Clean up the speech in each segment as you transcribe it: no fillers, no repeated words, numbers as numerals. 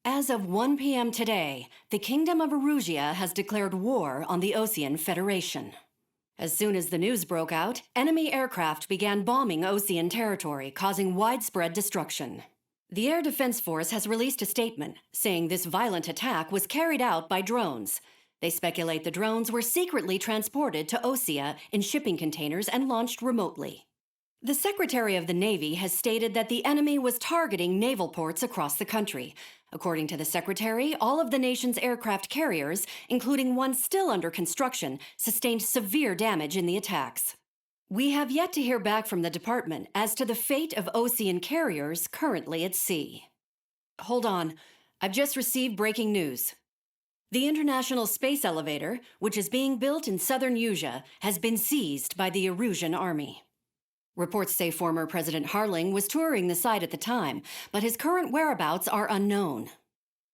As of 1 p.m. today, the Kingdom of Erusia has declared war on the Osean Federation. As soon as the news broke out, enemy aircraft began bombing Osean territory, causing widespread destruction. The Air Defense Force has released a statement saying this violent attack was carried out by drones. They speculate the drones were secretly transported to Osea in shipping containers and launched remotely. The Secretary of the Navy has stated that the enemy was targeting naval ports across the country. According to the Secretary, all of the nation's aircraft carriers, including one still under construction, sustained severe damage in the attacks. We have yet to hear back from the department as to the fate of Osean carriers currently at sea. Hold on, I've just received breaking news. The International Space Elevator, which is being built in southern Usia, has been seized by the Erusian Army. Reports say former President Harling was touring the site at the time, but his current whereabouts are unknown.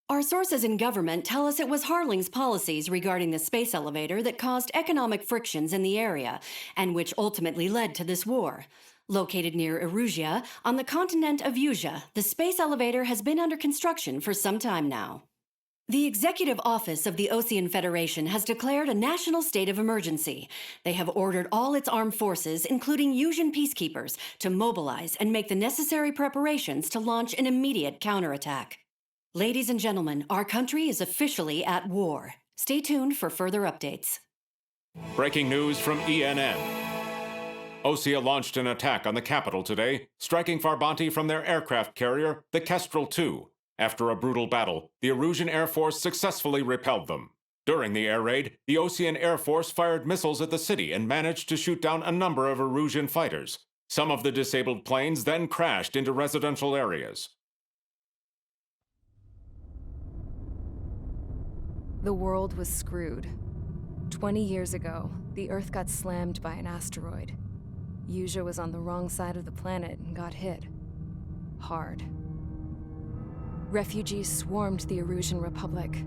Our sources in government tell us it was Harling's policies regarding the space elevator that caused economic frictions in the area, and which ultimately led to this war. Located near Erusia, on the continent of Usia, the space elevator has been under construction for some time now. The Executive Office of the Osean Federation has declared a national state of emergency. They have ordered all its armed forces, including Usian peacekeepers, to mobilize and make the necessary preparations to launch an immediate counterattack. Ladies and gentlemen, our country is officially at war. Stay tuned for further updates. Breaking news from ENN. Osea launched an attack on the capital today, striking Farbanti from their aircraft carrier, the Kestrel II. After a brutal battle, the Erusian Air Force successfully repelled them. During the air raid, the Osean Air Force fired missiles at the city and managed to shoot down a number of Erusian fighters. Some of the disabled planes then crashed into residential areas. The world was screwed. 20 years ago, the Earth got slammed by an asteroid. Usia was on the wrong side of the planet and got hit. Hard. Refugees swarmed the Erusian Republic,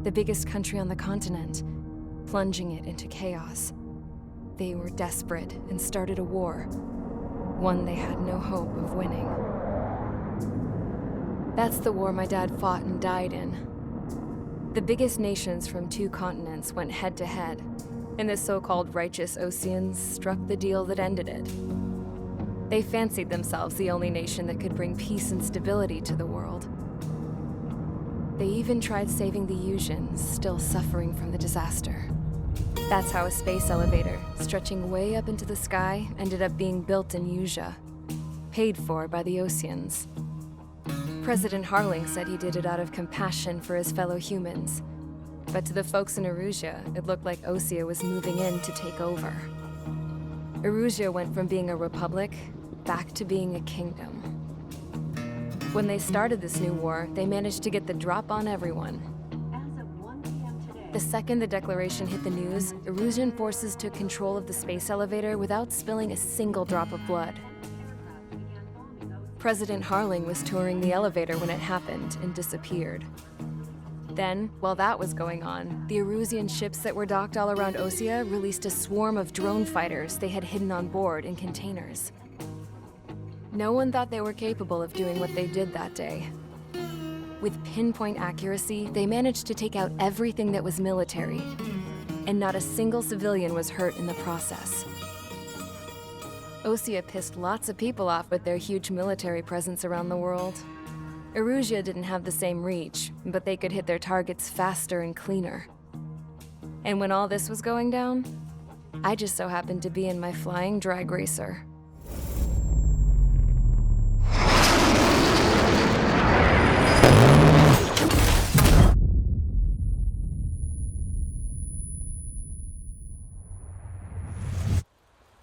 the biggest country on the continent, plunging it into chaos. They were desperate and started a war, one they had no hope of winning. That's the war my dad fought and died in. The biggest nations from 2 continents went head-to-head, and the so-called righteous Oseans struck the deal that ended it. They fancied themselves the only nation that could bring peace and stability to the world. They even tried saving the Usians, still suffering from the disaster. That's how a space elevator, stretching way up into the sky, ended up being built in Usia, paid for by the Oseans. President Harling said he did it out of compassion for his fellow humans. But to the folks in Erusia, it looked like Osea was moving in to take over. Erusia went from being a republic back to being a kingdom. When they started this new war, they managed to get the drop on everyone. As of 1 p.m. today, The second the declaration hit the news, Erusian forces took control of the space elevator without spilling a single drop of blood. President Harling was touring the elevator when it happened and disappeared. Then, while that was going on, the Erusian ships that were docked all around Osea released a swarm of drone fighters they had hidden on board in containers. No one thought they were capable of doing what they did that day. With pinpoint accuracy, they managed to take out everything that was military, and not a single civilian was hurt in the process. Osea pissed lots of people off with their huge military presence around the world. Erusia didn't have the same reach, but they could hit their targets faster and cleaner. And when all this was going down, I just so happened to be in my flying drag racer.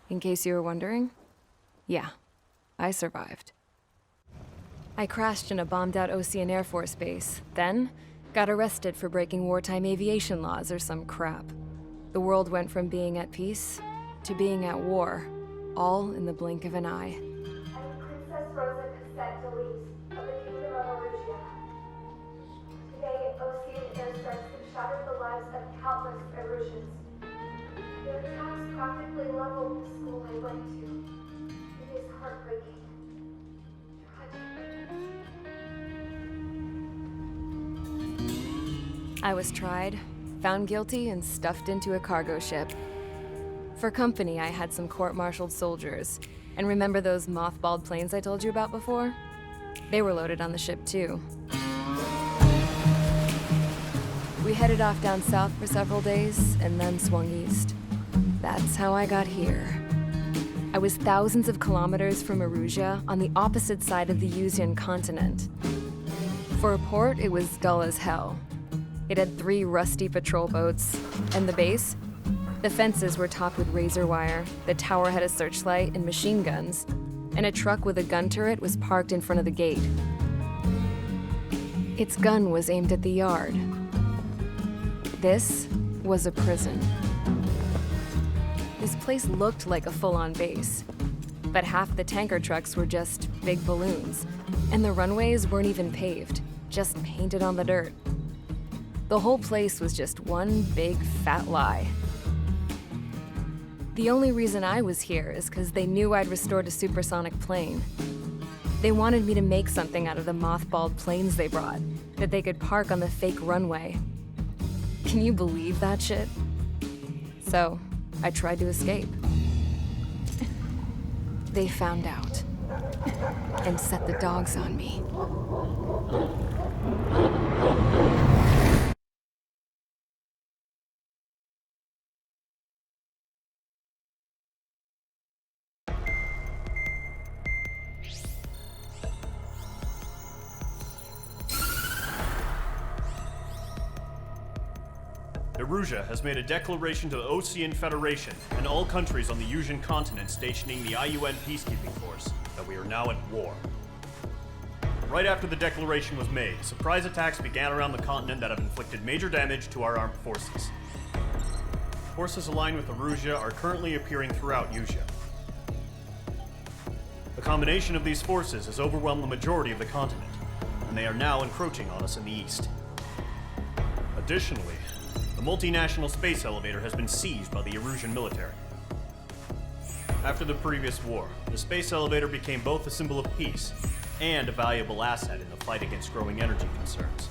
In case you were wondering, yeah, I survived. I crashed in a bombed-out Osean Air Force base, then got arrested for breaking wartime aviation laws or some crap. The world went from being at peace to being at war, all in the blink of an eye. I'm Princess Rosa Cassette Delise of the Kingdom of Erusia. Today, Osean airstrikes have shattered the lives of countless Erusians. Their attacks practically leveled the school I went to. It is heartbreaking. Tragic. I was tried, found guilty, and stuffed into a cargo ship. For company, I had some court-martialed soldiers. And remember those mothballed planes I told you about before? They were loaded on the ship, too. We headed off down south for several days, and then swung east. That's how I got here. I was thousands of kilometers from Erusia, on the opposite side of the Usian continent. For a port, it was dull as hell. It had 3 rusty patrol boats, and the base? The fences were topped with razor wire, the tower had a searchlight and machine guns, and a truck with a gun turret was parked in front of the gate. Its gun was aimed at the yard. This was a prison. This place looked like a full-on base, but half the tanker trucks were just big balloons, and the runways weren't even paved, just painted on the dirt. The whole place was just one big fat lie. The only reason I was here is because they knew I'd restored a supersonic plane. They wanted me to make something out of the mothballed planes they brought, that they could park on the fake runway. Can you believe that shit? So, I tried to escape. They found out, and set the dogs on me. Erusia has made a declaration to the Ocean Federation and all countries on the Usian continent stationing the IUN peacekeeping force that we are now at war. Right after the declaration was made, surprise attacks began around the continent that have inflicted major damage to our armed forces. Forces aligned with Erusia are currently appearing throughout Usia. The combination of these forces has overwhelmed the majority of the continent, and they are now encroaching on us in the east. Additionally, the multinational space elevator has been seized by the Erusian military. After the previous war, the space elevator became both a symbol of peace and a valuable asset in the fight against growing energy concerns.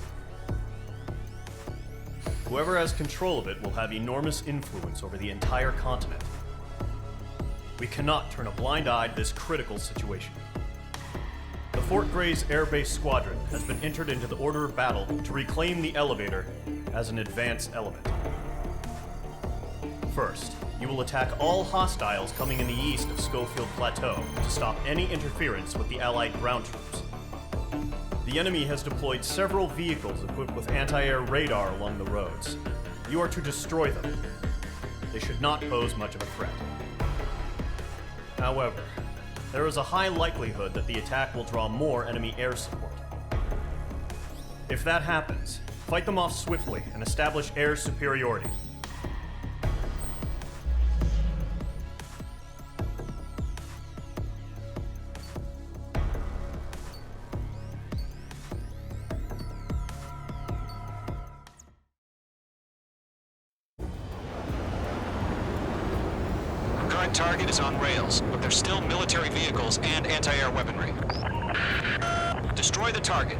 Whoever has control of it will have enormous influence over the entire continent. We cannot turn a blind eye to this critical situation. The Fort Gray's Air Base Squadron has been entered into the order of battle to reclaim the elevator as an advance element. First, you will attack all hostiles coming in the east of Schofield Plateau to stop any interference with the Allied ground troops. The enemy has deployed several vehicles equipped with anti-air radar along the roads. You are to destroy them. They should not pose much of a threat. However, there is a high likelihood that the attack will draw more enemy air support. If that happens, fight them off swiftly and establish air superiority. Current target is on rails, but there's still military vehicles and anti-air weaponry. Destroy the target.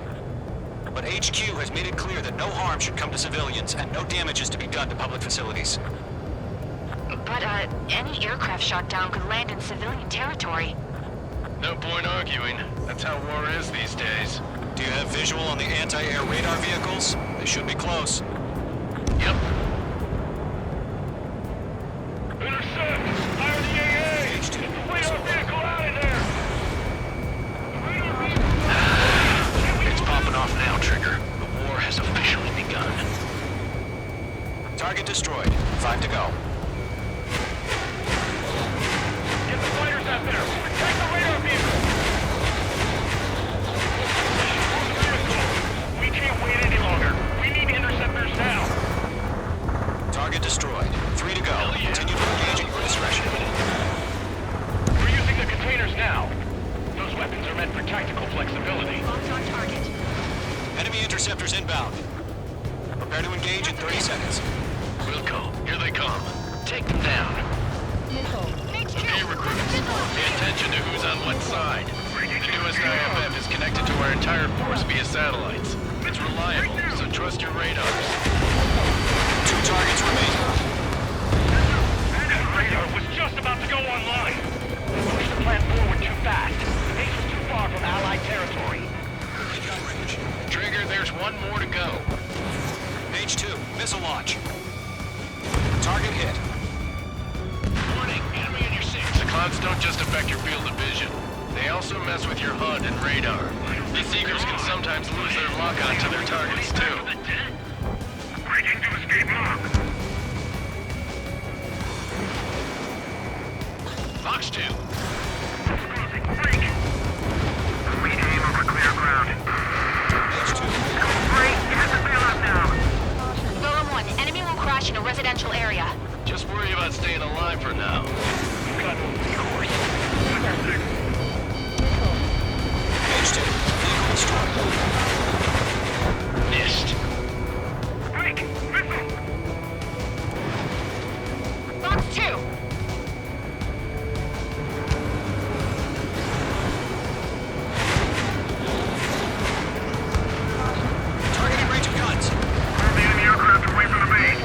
But HQ has made it clear that no harm should come to civilians and no damage is to be done to public facilities. But, any aircraft shot down could land in civilian territory. No point arguing. That's how war is these days. Do you have visual on the anti-air radar vehicles? They should be close. Yep. Intercept! Fire the AA! HQ. Get the radar vehicle out of there! It's popping off now, Trigger. The war has officially begun. Target destroyed. 5 to go. Get the fighters out there! Protect the radar vehicle! We can't wait any longer. We need interceptors now. Target destroyed. 3 to go. Yeah. Continue to engage at your discretion. We're using the containers now. Those weapons are meant for tactical flexibility. Locked on target. Enemy interceptors inbound. Prepare to engage in 30 seconds. Wilco, here they come. Take them down. Okay, recruits. Pay attention to who's on what side. The newest IFF is connected to our entire force via satellites. It's reliable, so trust your radars. there's one more to go. H2, missile launch. Target hit. Warning, enemy in your six. The clouds don't just affect your field of vision. They also mess with your HUD and radar. The Seekers can sometimes lose their lock-on to their targets, too. Breaking to escape lock. Fox 2. Closing. Break. We aim over clear ground. H2. Break. You have to bail out now. Golem 1, enemy will crash in a residential area. Just worry about staying alive for now. Got decoys. H2, vehicle destroyed. Missed. Break. Missile. Fox 2. Targeting range of guns. Pull the enemy aircraft away from the base.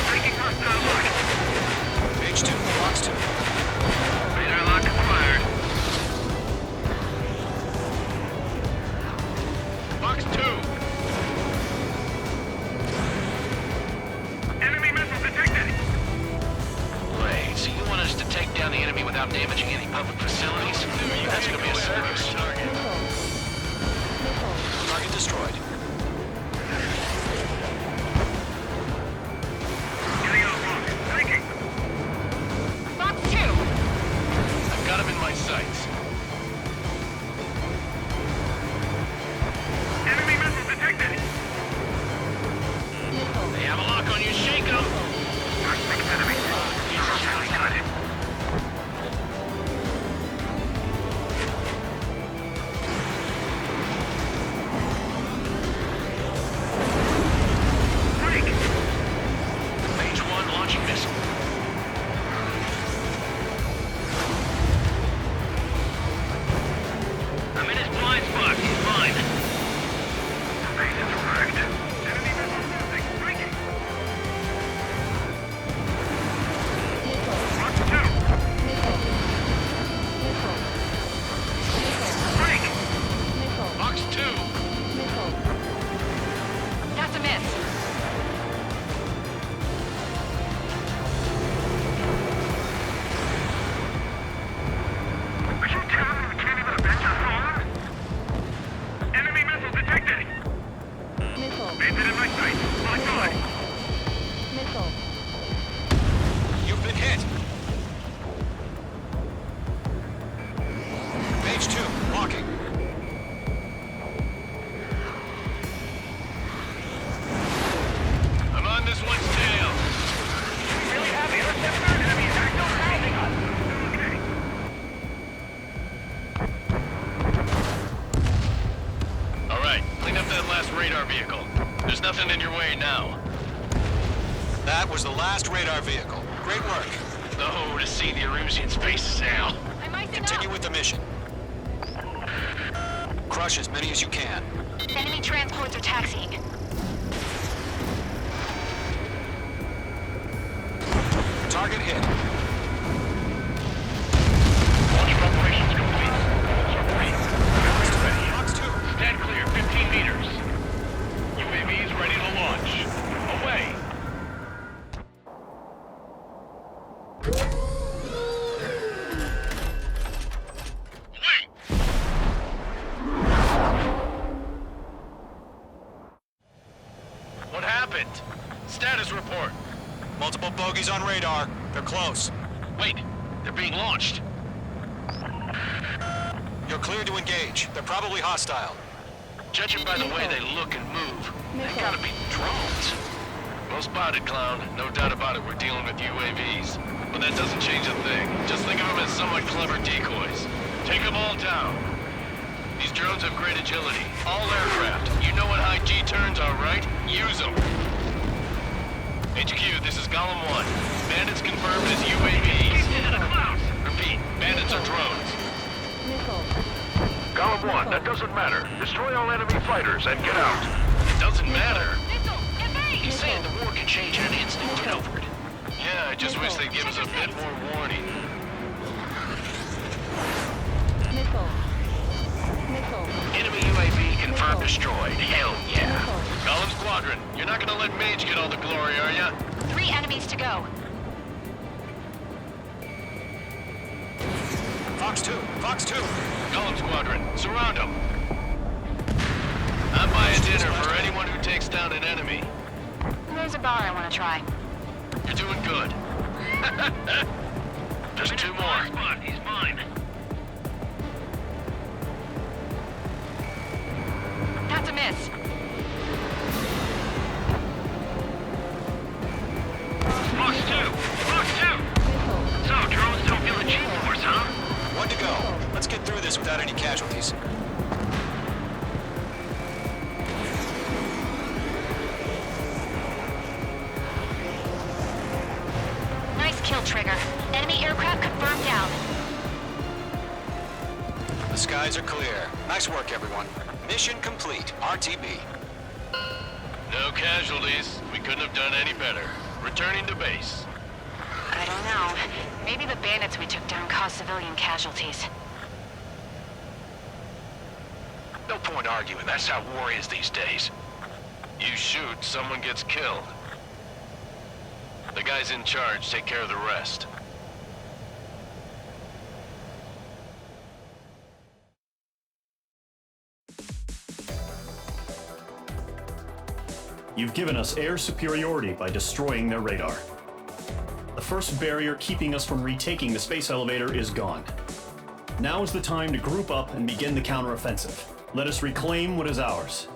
Breaking hostile lock. H2, Fox 2. Radar lock acquired. Fox 2. Enemy missile detected. Wait, so you want us to take down the enemy without damaging any public facilities? That's gonna be a circus. Target destroyed. Getting out lock. Breaking. Fox 2. I've got him in my sights. Enemy missile detected. They have a lock on you, shake 'em! Prospect enemy. Really good. Break. H1 launching missile. I'm in his blind spot. He's mine. Base is wrecked. Enemy missile losing. Breaking. Fox 2. Break. Fox 2. That's a miss. Are you telling me we can't even avenge our fallen? Enemy missile detected. Bandit in my sight. Locked on. You've been hit. H2, locking. I'm on this one's tail. We really have the interceptor? Enemy attack still hounding us. Okay. All right, clean up that last radar vehicle. There's nothing in your way now. That was the last radar vehicle. Great work. Oh, to see the Erusians' faces now. I'm icing Continue up. with the mission. Crush as many as you can. Enemy transports are taxiing. Target hit. Launch preparations complete. Weapons ready. Fox 2. Stand clear, 15 meters. UAVs ready to launch. Away. Wait. What happened? Status report. Multiple bogies on radar. They're close. Wait, they're being launched. You're cleared to engage. They're probably hostile. Judging by the way they look and move, they gotta be drones. Well spotted, clown. No doubt about it, we're dealing with UAVs. But that doesn't change a thing. Just think of them as somewhat clever decoys. Take them all down. These drones have great agility. All aircraft. You know what high G turns are, right? Use them. HQ, this is Golem 1. Bandits confirmed as UAVs. Repeat, bandits are drones. Golem 1, that doesn't matter. Destroy all enemy fighters and get out. It doesn't matter. Missile, evade! He's saying the war can change in an instant. Get over it. Yeah, I just wish they'd give us a bit more warning. destroyed. Hell yeah. Column Squadron, you're not gonna let Mage get all the glory, are ya? 3 enemies to go. Fox 2! Fox 2! Column Squadron, surround them. I'm buying dinner for anyone who takes down an enemy. There's a bar I want to try. You're doing good. Just 2 more. Spot, he's mine. That's a miss. Fox 2! Fox 2! So, drones don't feel the G-force, huh? 1 to go. Let's get through this without any casualties. Nice kill, Trigger. Enemy aircraft confirmed down. The skies are clear. Nice work, everyone. Mission complete. RTB. No casualties. We couldn't have done any better. Returning to base. I don't know. Maybe the bandits we took down caused civilian casualties. No point arguing. That's how war is these days. You shoot, someone gets killed. The guys in charge take care of the rest. You've given us air superiority by destroying their radar. The first barrier keeping us from retaking the space elevator is gone. Now is the time to group up and begin the counteroffensive. Let us reclaim what is ours.